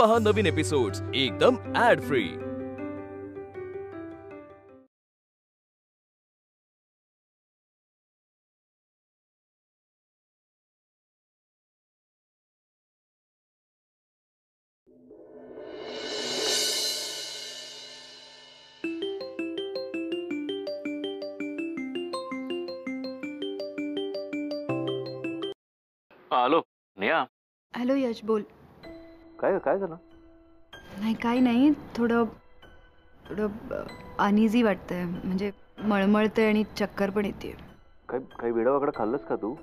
पहा नवीन एपिसोड्स एकदम ad free. Hello Neha. Hello Yash, बोल. काय काय झालं? नाही काही नाही, थोडं थोडं अनइझी वाटतंय, म्हणजे मळमळतंय आणि चक्कर पण येते. काही वेडा वगैरे खाल्लंस का तू?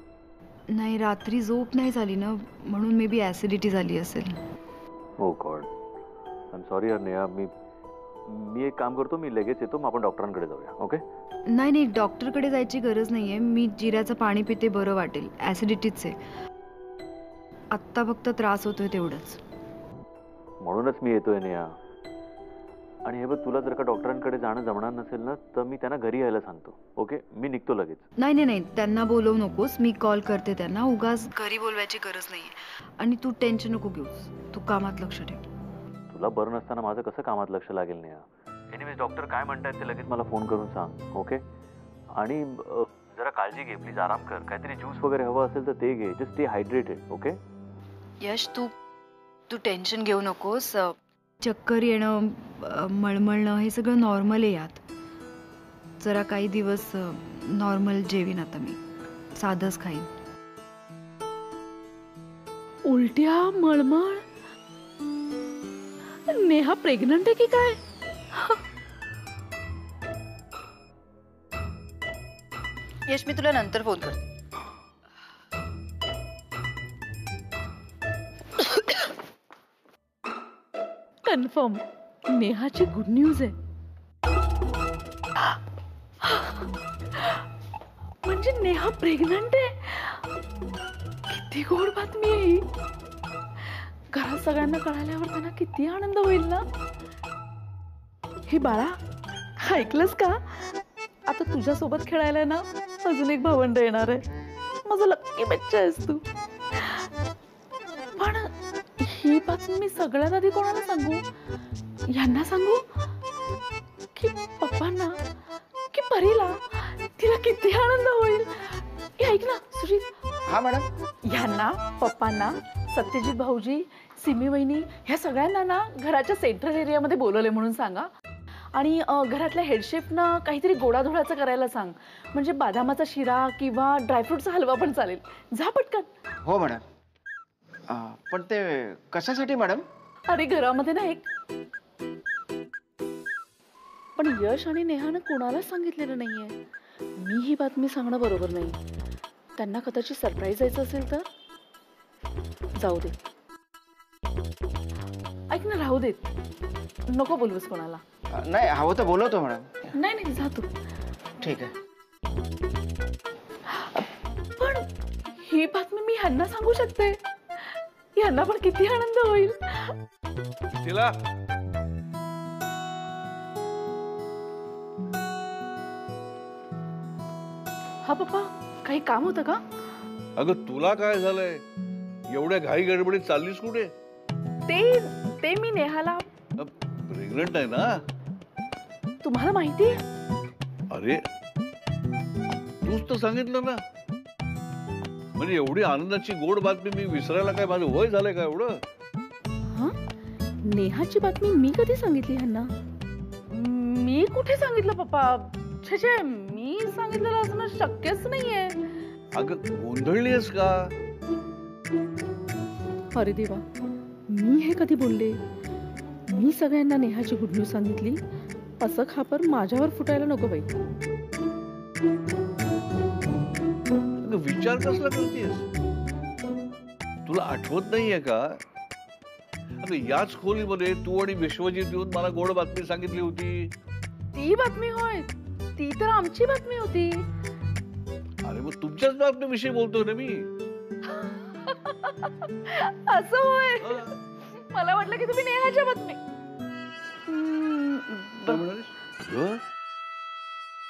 नाही, रात्री झोप नाही झाली ना, म्हणून मे बी ॲसिडिटी झाली असेल. हो गॉड, आय एम सॉरी यार नेहा. मी एक काम करतो, मी लगेच येतो, मग आपण डॉक्टरांकडे जाऊया. ओके? नाही नाही, डॉक्टरकडे जायची गरज नाही आहे. मी जिऱ्याचं पाणी पिते, बरं वाटेल. ॲसिडिटीच आहे आत्ता, फक्त त्रास होतोय तेवढंच. म्हणूनच मी येतोय नेहा. आणि हे बघ, तुला जर का डॉक्टरांकडे जाणं जमणार नसेल ना, तर मी त्यांना घरी यायला सांगतो. ओके? मी निघतो लगेच. नाही नाही नाही, त्यांना बोलवू नकोस. मी कॉल करते त्यांना. उगाच घरी बोलवायची गरज नाही आहे. आणि तू टेन्शन नको घेऊस, तू कामात लक्ष ठेव. तुला बरं नसताना माझं कसं कामात लक्ष लागेल नेहा? एनिवेज, डॉक्टर काय म्हणतात ते लगेच मला फोन करून सांग. ओके? आणि जरा काळजी घे प्लीज, आराम कर. काहीतरी ज्यूस वगैरे हवं असेल तर ते घे. Just stay hydrated. ओके? यश, तू टेन्शन घेऊ नकोस. चक्कर येणं, मळमळणं हे सगळं नॉर्मल आहे यात. जरा काही दिवस नॉर्मल जेवीन आता मी, साधंच खाईन. उलट्या, मळमळ. नेहा प्रेग्नंट आहे की काय? यश, मी तुला नंतर फोन करते. कन्फर्म नेहाची गुड न्यूज आहे. म्हणजे नेहा प्रेग्नंट आहे. किती गोड बातमी आहे ही. घरात सगळ्यांना कळाल्यावर त्यांना किती आनंद होईल ना. हे बाळा, ऐकलंस का? आता तुझ्या सोबत खेळायला ना अजून एक भावंड येणार आहे. माझं लक्की बच्चा आहेस तू. पण ही बातमी मी सगळ्यात आधी कोणाला सांगू? यांना सांगू की पप्पांना की परीला? तिला किती आनंद होईल. हे ऐक ना सुजित. हा मॅडम. यांना, पप्पांना, सत्यजित भाऊजी, सिमी वहिनी, ह्या सगळ्यांना ना घराच्या सेंट्रल एरियामध्ये बोलवले म्हणून सांगा. आणि घरातल्या हेडशेफना काहीतरी गोडाधोडाचं करायला सांग. म्हणजे बदामाचा शिरा किंवा ड्रायफ्रूटचा हलवा पण चालेल. जा पटकन. हो मॅडम. पण ते कशासाठी मॅडम? अरे घरामध्ये ना एक, पण यश आणि नेहानं कोणालाच सांगितलेलं नाहीये. मी ही बातमी सांगणं बरोबर नाही. त्यांना कदाचित सरप्राईज द्यायचं असेल तर जाऊ दे. ऐक ना, राहू देत, नको बोलूस कोणाला. नाही, हवं तर बोलवतो मॅडम. नाही नाही, जा तू. ठीक आहे. पण ही बातमी मी ह्यांना सांगू शकते. ह्यांना पण किती आनंद होईल. तिला हा पप्पा, काही काम होतं का? अगं तुला काय झालंय? एवढ्या घाई गडबडीत चाललीस कुठे? ते मी नेहाला. प्रेग्नंट आहे ना? तुम्हाला माहिती? अरे तूच तर सांगितलं ना. म्हणजे एवढी आनंदाची गोड बातमी मी विसरायला काय माझं वय झालंय का एवढं? नेहाची बातमी मी कधी सांगितली ह्यांना? मी कुठे सांगितलं पप्पा? छे, मी सांगितलेलं असणं शक्यच नाहीये. अगं गोंधळलीस का? अरे देवा, मी हे कधी बोलले? मी सगळ्यांना नेहाची गुड न्यूज सांगितली. असं खापर माझ्यावर फुटायला नको बाई. विचार कसला करतेस? तुला आठवत नाहीये का? अगं याच खोलीमध्ये तू आणि विश्वजित येऊन मला गोड बातमी सांगितली होती. ती बातमी होय? ती तर आमची बातमी होती. अरे मग तुमच्याच बातमीविषयी बोलतोय ना मी. असं होय? मला वाटलं की तुम्ही नेहाच्या बातमी.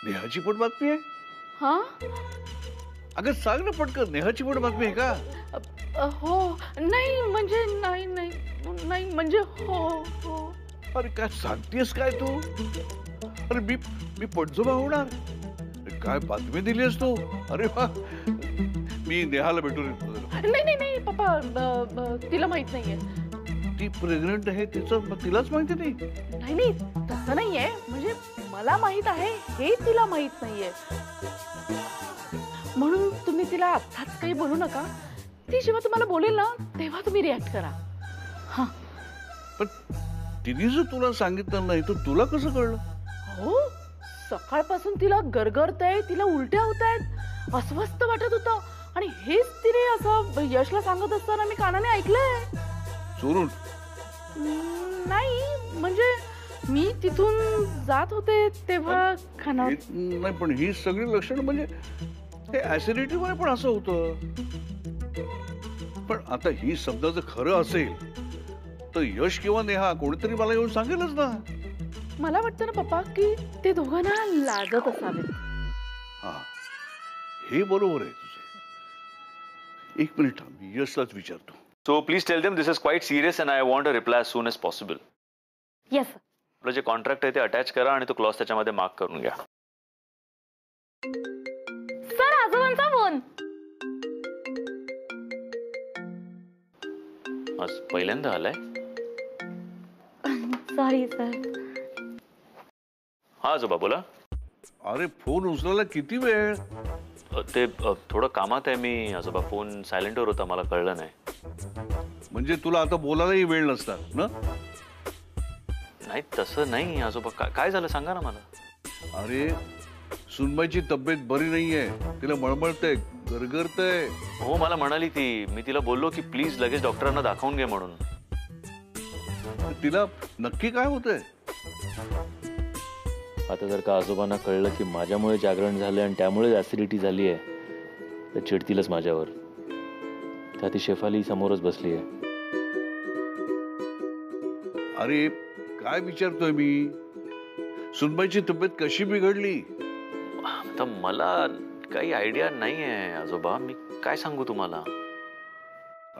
नेहाची पण बातमी आहे? हा, अगं सांग ना पटकन, नेहाची पण बातमी आहे का? हो नाही म्हणजे नाही नाही नाही म्हणजे हो हो. अरे काय सांगतेस काय तू? अरे मी मी पणजोबा होणार? काय बातमी दिलीस तू? अरे वा, मी नेहाला भेटून येतो. नाही नाही नाही पप्पा तिला माहित नाहीये. ती प्रेग्नंट आहे तिचं तिलाच माहिती नाही? नाही नाही तसं नाहीये, म्हणजे मला माहित आहे हे तिला माहित नाहीये, म्हणून तुम्ही तिला आत्ताच काही बोलू नका. ती जेव्हा तुम्हाला बोलेल ना तेव्हा तुम्ही रिॲक्ट करा. हा. पण तिने जर तुला सांगितलं नाही तर तुला कसं कळलं? हो सकाळपासून तिला गरगरतय, तिला उलट्या होतायत, अस्वस्थ वाटत होतं आणि हेच तिने असं यशला सांगत असताना मी कानाने ऐकलंय. चोरून? नाही म्हणजे मी तिथून जात होते तेव्हा खाणार. नाही पण ही सगळी लक्षणं म्हणजे हे ऍसिडिटी मुळे पण असं होतं. पण आता ही समजा जर खरं असेल तर यश किंवा नेहा कोणीतरी मला येऊन सांगेलच ना. मला वाटतं ना पप्पा की ते दोघांना लाजत असावेत. हा हे बरोबर आहे तुझं. एक मिनिट थांब, यशलाच विचारतो. So please tell them this is quite serious and I want a reply as soon as possible. Yes आपलं जे कॉन्ट्रॅक्ट आहे ते अटॅच करा आणि तो क्लॉज त्याच्यामध्ये मार्क करून घ्या. सर आजोबांचा फोन. आज पहिल्यांदा आलाय? Sorry sir. हा आजोबा बोला. अरे फोन उचलायला किती वेळ? ते थोडं कामात आहे मी आजोबा. फोन सायलेंटवर होता, मला कळलं नाही. म्हणजे तुला आता बोलायलाही वेळ नसतात ना? नाही तसं नाही आजोबा. काय झालं सांगा ना मला. अरे सुनबाईची तब्येत बरी नाहीये, तिला मळमळतंय, गरगरतंय. हो मला म्हणाली ती. मी तिला बोललो की प्लीज लगेच डॉक्टरांना दाखवून घे म्हणून. तिला नक्की काय होतंय? आता जर का आजोबांना कळलं की माझ्यामुळे जागरण झालंय आणि त्यामुळे ऍसिडिटी झाली आहे तर चिडतीलच माझ्यावर. त्या ती शेफाली समोरच बसली आहे. अरे काय विचारतोय मी? सुनबाईची तब्येत कशी बिघडली? आता मला काही आयडिया नाही आहे आजोबा. मी काय सांगू तुम्हाला.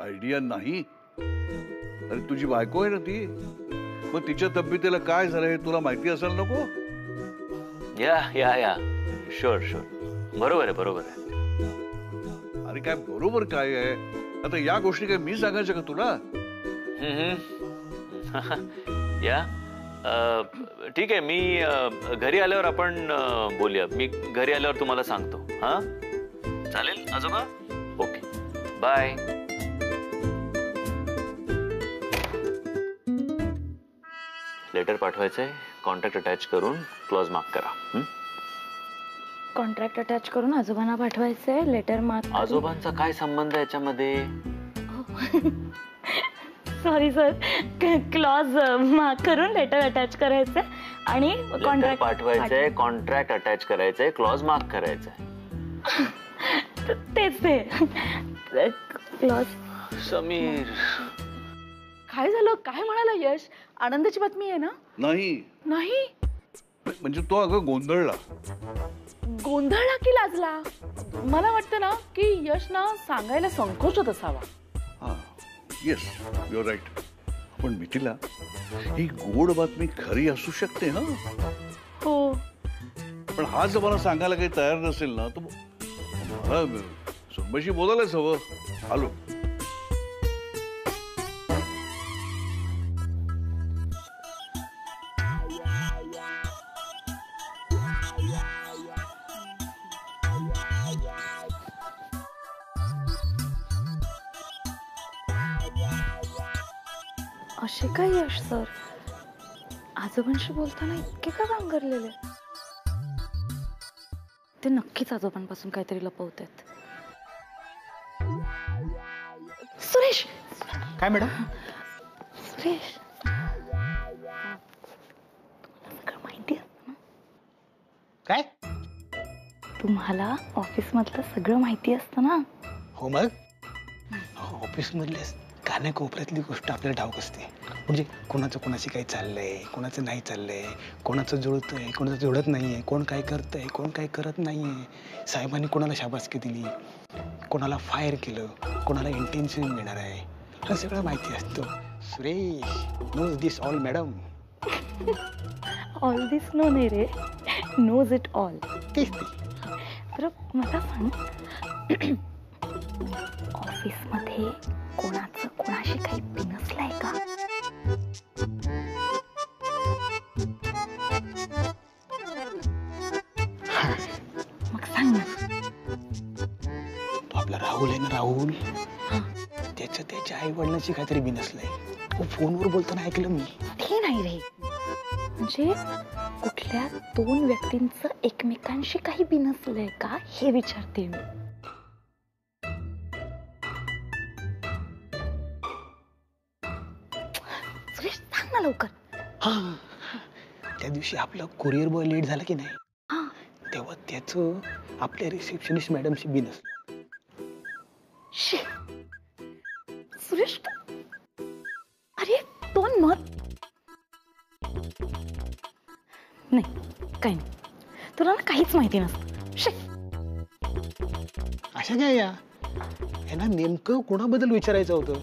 आयडिया नाही? अरे तुझी बायको आहे ना ती, मग तिच्या तब्येतीला काय झालं हे तुला माहिती असायला नको? या या या शुअर शुअर. बरोबर आहे बरोबर आहे. अरे काय बरोबर काय आहे? आता या गोष्टी काय मी सांगायच्या का तुला? या ठीक आहे. मी घरी आल्यावर आपण बोलूया. मी घरी आल्यावर तुम्हाला सांगतो. हा चालेल आजोबा? Okay bye. लेटर पाठवायचंय. कॉन्ट्रॅक्ट अटॅच करून क्लॉज मार्क करा. कॉन्ट्रॅक्ट अटॅच करून आजोबांना पाठवायचंय. Letter mark. आजोबांचा काय संबंध आहे याच्यामध्ये? Sorry sir. क्लॉज मार्क करून लेटर अटॅच करायचंय आणि कॉन्ट्रॅक्ट पाठवायचंय. कॉन्ट्रॅक्ट अटॅच करायचंय. क्लॉज मार्क करायचंय. तेच ते क्लॉज. समीर काय झालं? काय म्हणाला यश? आनंदाची बातमी आहे ना? नाही नाही म्हणजे तो अगं गोंधळला. गोंधळला की लाजला? मला वाटतं ना की यश ना सांगायला संकोचत असावा. हा येस युअर राईट. पण मिथिला ही गोड बातमी खरी असू शकते ना? हो पण हा जर मला सांगायला काही तयार नसेल ना तर मला सुनबाईशी बोलायलाच हवं. आलो. असे काय यश सर? आजोबांशी बोलताना इतके का गांगरलेले? ते नक्कीच आजोबांपासून काहीतरी लपवतात. सुरेश. काय मॅडम? सुरेश सगळं माहिती असतं ना? काय? तुम्हाला ऑफिस मधलं सगळं माहिती असतं ना? हो मग ऑफिस मधले कानाकोपऱ्यातली गोष्ट आपल्याला ठाऊक असते. म्हणजे कोणाचं कोणाशी काही चाललंय, कोणाचं नाही चाललंय, कोणाचं जुळतंय, कोणाचं जुळत नाहीये, कोण काय करतंय, कोण काय करत नाहीये, साहेबांनी कोणाला शाबासकी दिली, कोणाला फायर केलं, कोणाला इंटेन्शन मिळणार आहे, हे सगळं माहिती असतं. सुरेश नोज दिस ऑल मॅडम. ऑल दिस नो नाही रे, नोज इट ऑल. तेच ते. बरं मला सांग, ऑफिसमध्ये कोणाचं कोणाशी काही बिनसलंय का? मग सांग ना. तो आपला राहुल आहे ना, राहुल, त्याचं त्याच्या आई वडिलांशी काहीतरी बिनसलंय. फोनवर बोलताना ऐकलं मी. ते नाही रे, म्हणजे कुठल्या दोन व्यक्तींचं एकमेकांशी काही बिनसलंय का हे विचारते मी. सुरेश सांग ना लवकर. हा, त्या दिवशी आपलं कुरिअर बॉय लेट झाला की नाही, तेव्हा त्याचं आपल्या रिसेप्शनिस्ट मॅडमशी बिनसलं. शी सुरेश, अरे दोन मत नाही, काही नाही, तुला ना काहीच माहिती नसतं. शी अशा काय या, यांना नेमकं कोणाबद्दल विचारायचं होतं?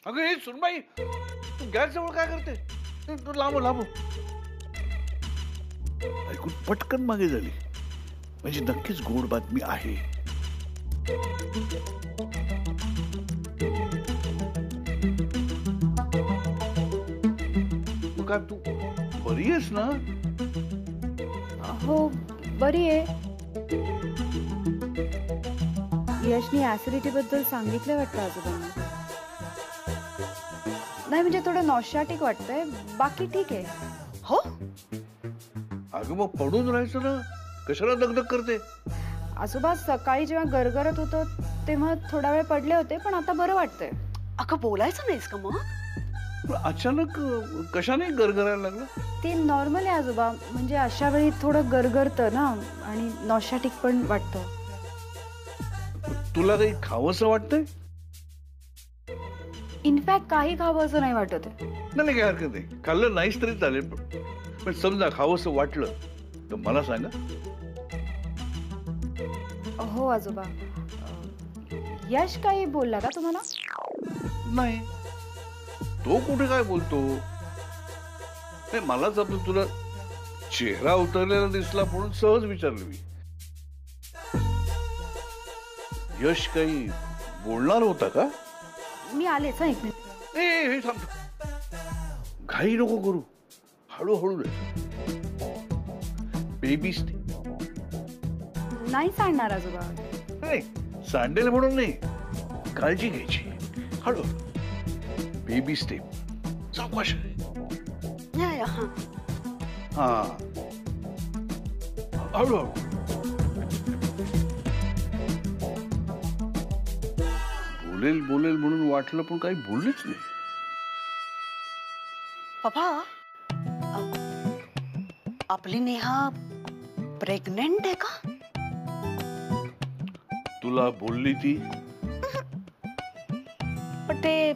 अगं हे सुनबाई, तू गॅस जवळ काय करते? तू लांब लांब. ऐकून पटकन मागे झाली, म्हणजे नक्कीच गोड बातमी आहे. मग काय तू बरी आहेस ना? हो बरी आहे. यशनी ऍसिडिटी बद्दल सांगितलं वाटतं आजोबांना. नाही म्हणजे थोडं नॉस्टॅटिक वाटतंय, बाकी ठीक आहे. हो, अगं मग पडून राहायचं ना, कशाला दगदग करते? आजोबा सकाळी जेव्हा गरगरत होतं तेव्हा थोडा वेळ पडले होते, पण आता बरं वाटतंय. अगं बोलायचं नाहीस का मग? अचानक कशाने गरगरायला लागलं? ते नॉर्मल आहे आजोबा, म्हणजे अशा वेळी थोडं गरगरतं ना आणि नॉस्टॅटिक पण वाटतं. तुला काही खावंसं वाटतंय? इनफॅक्ट काही खावं असं नाही वाटत आहे. नाही काही हरकत नाही, खाल्लं नाहीच तरी चालेल, पण समजा खावंसं वाटलं तर मला सांगा. हो आजोबा. यश काही बोलला का तुम्हाला? नाही, तो कुठे काय बोलतो? नाही, मलाच आपलं तुला चेहरा उतरलेला दिसला म्हणून सहज विचारलं मी. यश काही बोलणार होता का? मी आलेच हा, एक मिनिट. हे थांब, घाई नको करू, हळूहळू बेबी स्टेप. नाही सांगणार आजोबा. नाही सांडेल म्हणून नाही, काळजी घ्यायची, हळू बेबी स्टेप, सावकाश. हा हळूहळू. बोलेल बोलेल म्हणून वाटलं, पण काही बोललीच नाही. पप्पा, आपली नेहा प्रेग्नेंट आहे का? तुला बोलली ती? पण ते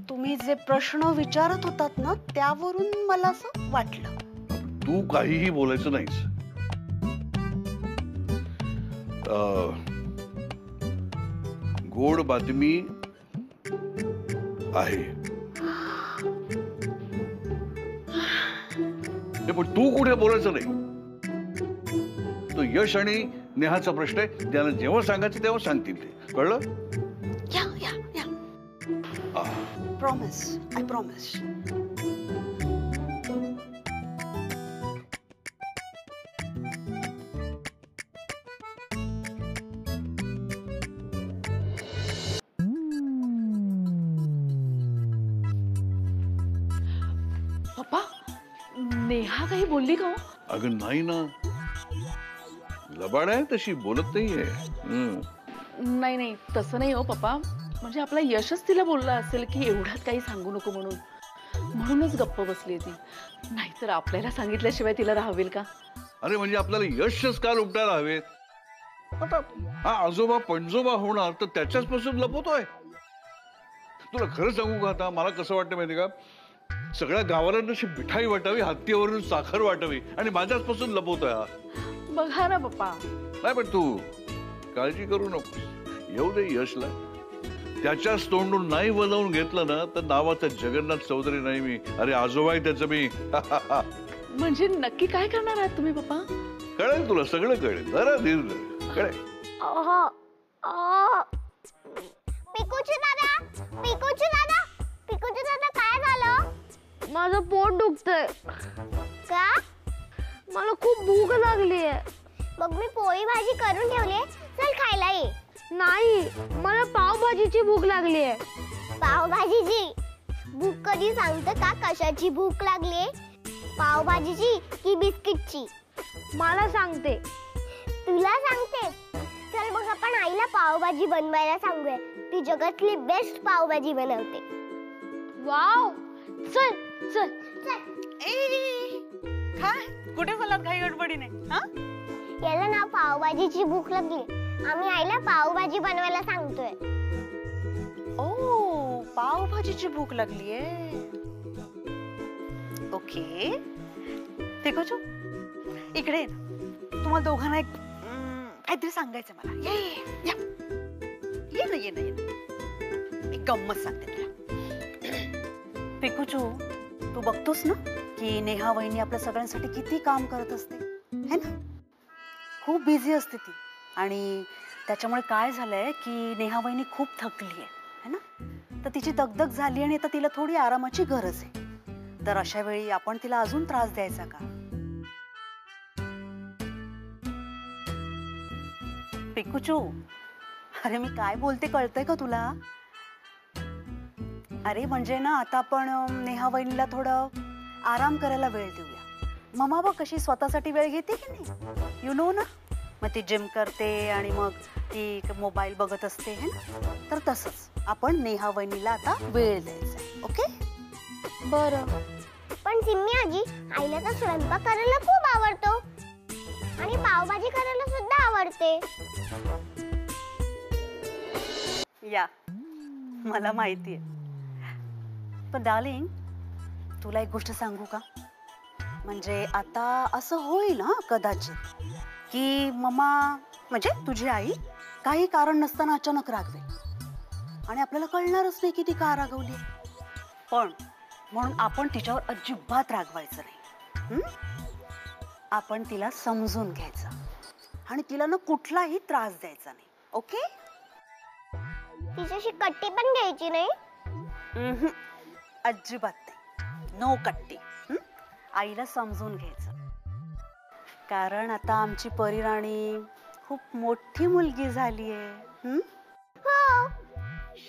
तुम्ही जे प्रश्न विचारत होतात ना, त्यावरून मला असं वाटलं. तू काहीही बोलायचं नाहीस. गोड बातमी आहे. पण तू कुठे बोलायचं नाही. तो यश आणि नेहाचा प्रश्न आहे, त्यांना जेव्हा सांगायचं तेव्हा सांगतील ते, कळलं? या या या. Promise, I promise. पप्पा, नेहा काही बोलली का? अगं नाही ना, लबाड आहे, तशी बोलत नाहीये. नाही नाही, तसं नाही हो पप्पा. म्हणजे आपला यशच तिला बोलला असेल की एवढ्यात काही सांगू नको म्हणून, म्हणूनच गप्प बसली ती. नाहीतर आपल्याला सांगितल्याशिवाय तिला राहावेल का? अरे म्हणजे आपल्याला यशच का लुटायला हवेत? आता हा आजोबा पणजोबा होणार तर त्याच्याच पासून लपवतोय. तुला खरं सांगू का, आता मला कसं वाटतं माहिती का, सगळ्या गावाला अशी मिठाई वाटावी, हत्तीवरून साखर वाटावी, आणि माझ्याच पासून लपवतोय हा. बघा ना पप्पा. नाही पण तू काळजी करू नको, येऊ दे यशला. त्याच्याच तोंडून नाही बोलावून घेतलं ना तर नावाचा जगन्नाथ चौधरी नाही मी. अरे आजोबा आहे त्याचं मी. म्हणजे नक्की काय करणार आहात तुम्ही पप्पा? कळेल तुला, सगळं कळेल. जरा धीर धर, कळेल. पिकूची दादा काय झालं? माझं पोट दुखतंय. का? मला खूप भूक लागली आहे. मग मी पोळी भाजी करून ठेवली, चल खायला ये. नाही, मला पावभाजीची भूक लागली आहे. पावभाजीची भूक कधी सांगतं का कशाची भूक लागली? पावभाजीची की बिस्किटची? मला सांगते. तुला सांगते? चल मग आपण आईला पावभाजी बनवायला सांगूया. ती जगातली बेस्ट पावभाजी बनवते. वाव, चल चल चल. काय कुठे चाललात घाई गडबडीने? याला ना पावभाजीची भूक लागली, आम्ही आईला पावभाजी बनवायला सांगतोय. ओ, पावभाजीची भूक लागलीये. ओके, ते कचू इकडे ये ना. तुम्हाला दोघांना एक काहीतरी सांगायचं मला. ये ना ये ना ये ना. एक गंमत सांगते तुला. पिकूचू, तू बघतोस ना की नेहा वहिनी आपल्या सगळ्यांसाठी किती काम करत असते, है ना? खूप बिझी असते ती. आणि त्याच्यामुळे काय झालंय की नेहा वहिनी खूप थकली आहे ना, तर तिची दगदग झाली आणि आता तिला थोडी आरामाची गरज आहे. तर अशा वेळी आपण तिला अजून त्रास द्यायचा का? पिकूचू, अरे मी काय बोलते कळतंय का तुला? अरे म्हणजे ना, आता आपण नेहा वहिनीला थोडं आराम करायला वेळ देऊया. मम्मा बघ कशी स्वतःसाठी वेळ घेते की नाही, यु नो ना. मग ती जिम करते आणि मग ती मोबाईल बघत असते, है ना. तर तसंच आपण नेहा वहिनीला आता वेळ द्यायचा. ओके? बरं. पण सिम्मी आजी, आईला तर स्वयंपाक करायला खूप आवडतो आणि पावभाजी करायला सुद्धा आवडते. या, मला माहितीये. पण डार्लिंग, तुला एक गोष्ट सांगू का? म्हणजे आता असं होईल हा कदाचित की मम्मा म्हणजे तुझी आई काही कारण नसताना अचानक रागवेल आणि आपल्याला कळणारच नाही की ती का रागवली. पण म्हणून आपण तिच्यावर अजिबात रागवायचं नाही. आपण तिला समजून घ्यायचं आणि तिला ना कुठलाही त्रास द्यायचा नाही. ओके? तिच्याशी कट्टी पण घ्यायची नाही. अजिबात नाही. नो कट्टी. आईला समजून घ्यायचं. कारण आता आमची परीराणी खूप मोठी मुलगी झालीये. हो,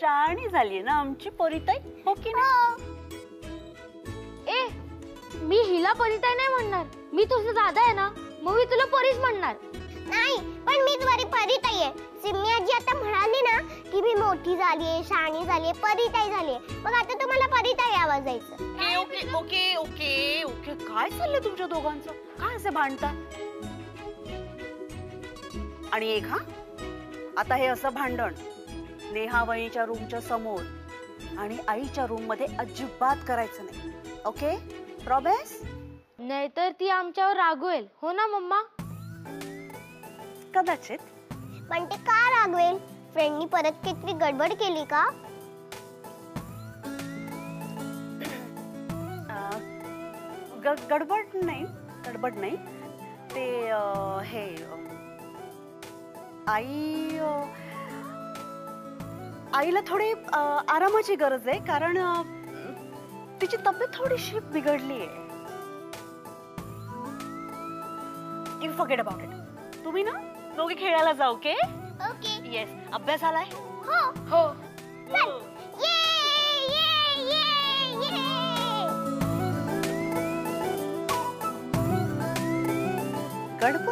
शहाणी झालीये ना आमची परीताई, हो की नाही? ए, मी हिला परिताई नाही म्हणणार. मी तुझा दादा आहे ना, मग मी तुला परीच म्हणणार. नाही, पण मी तुम्हारी परीताई आहे. सिम्मी आजी आता म्हणाली ना की मी मोठी झालीये, शहाणी झालीये, परीताई झालीये. मग आता तुम्हाला परीताई आवाज द्यायचं. Okay okay okay okay. काय चाललंय तुमच्या दोघांचं? काय असे भांडता? आणि एक आता हे असं भांडण नेहा वहिनीच्या रूमच्या समोर आणि आईच्या रूम मध्ये अजिबात करायचं नाही. ओके? प्रॉमिस? नाहीतर ती आमच्यावर रागवेल, हो ना मम्मा? कदाचित. पण ते का रागवेल? फ्रेंडनी परत काहीतरी गडबड केली का? गडबड नाही. ते हे आईला थोडी आरामाची गरज आहे, कारण तिची तब्येत थोडीशी बिघडली आहे. You forget about it. तुम्ही ना दोघे खेळायला जाऊ. ओके? ओके. येस. अभ्यास आलाय? हो हो. चल. ये ये ये ये. गडबड